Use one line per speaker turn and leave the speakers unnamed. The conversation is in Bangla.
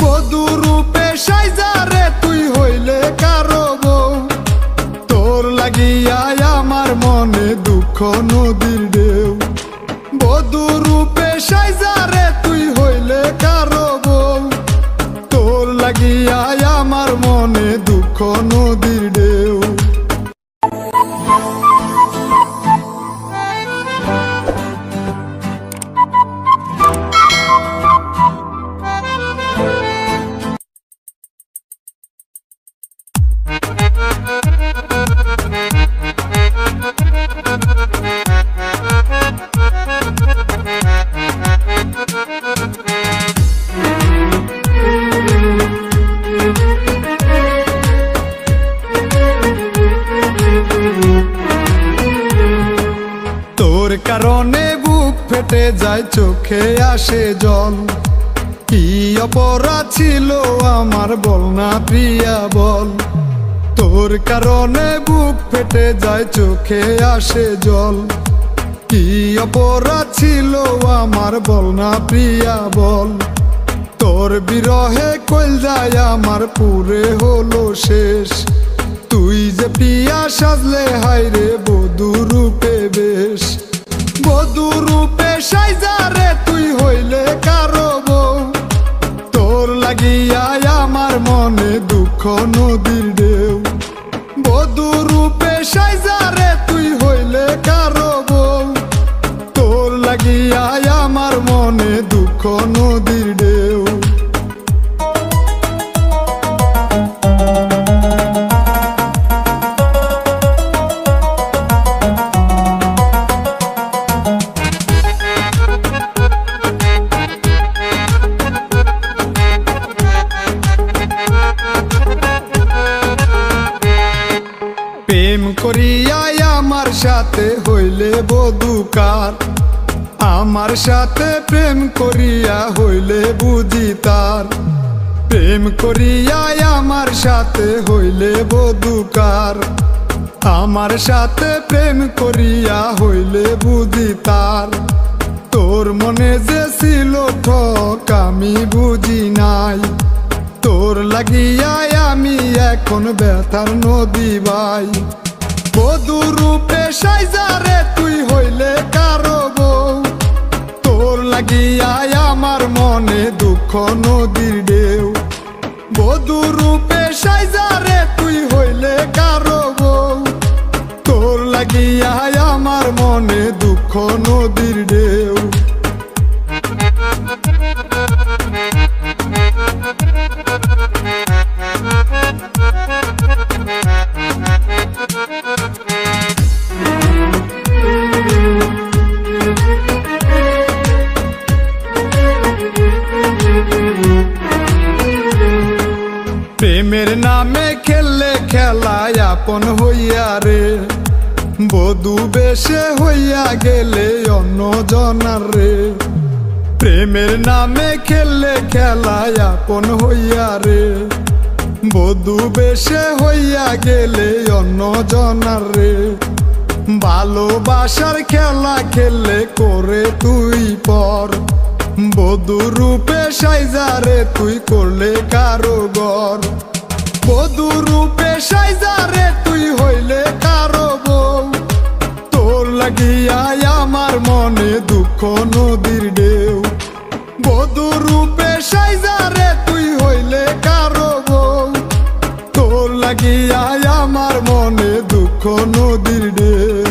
বধূ রূপে সাইজারে তুই হইলে কারো বউ, তোর লাগিয়া আমার মনে দুঃখ নদীর ঢেউ। বধূ রূপে সাইজারে তুই হইলে কারো বউ, তোর লাগিয়া আমার মনে দুঃখ নদীর ঢেউ। তোর কারণে বুক ফেটে যায়, চোখে আসে জল। কি অপরাধ ছিল আমার বল না প্রিয়া বল। তোর কারণে বুক ফেটে যায়, চোখে আসে জল। কি অপরাধ ছিল আমার বল না প্রিয়া বল। তোর বিরহে কইল যায় আমার পুরে হলো শেষ। তুই যে প্রিয়া সাজলে হায়রে বধূ রূপে বেশ। বধূ রূপে সাইজারে তুই হইলে কারো বউ, তোর লাগিয়া আমার মনে দুঃখ নদীর ঢেউ। বধূ রূপে সাইজারে তুই হইলে কারো বউ, তোর লাগিয়া আমার মনে দুঃখ নদীর ঢেউ। প্রেম করিয়া আমার সাথে হইলে বধূকার, আমার সাথে প্রেম করিয়া হইলে বুঝি তার। প্রেম করিয়া আমার সাথে হইলে বধূকার, আমার সাথে প্রেম করিয়া হইলে বুঝি তার। তোর মনে যে ছিল ঠক আমি বুঝি নাই, তোর লাগিয়া আমি এখন ব্যথার নদী ভাই। বধূ রূপে সাইজারে তুই হইলে কারো বউ, তোর লাগিয়া আমার মনে দুঃখ নদীর ঢেউ। বধূ রূপে সাইজারে তুই হইলে কারো বউ, তোর লাগিয়া আমার মনে দুঃখ নদীর ঢেউ। প্রেমের নামে খেললে খেলায় আপন হইয়া রে, বধূ বেশে হইয়া গেলে অন্য জনার রে। প্রেমের নামে খেললে খেলায় আপন হইয়া রে, বধূ বেশে হইয়া গেলে অন্য জনার রে। ভালোবাসার খেলা খেললে করে তুই পর, বধূ রূপে সাইজারে তুই করলে কারো গর। বধূ রূপে সাইজারে তুই হইলে কারো বউ, তোর লাগিয়া আমার মনে দুঃখ নদীর ঢেউ। বধূ রূপে সাইজারে তুই হইলে কারো বউ, তোর লাগিয়া আমার মনে দুঃখ নদীর ঢেউ।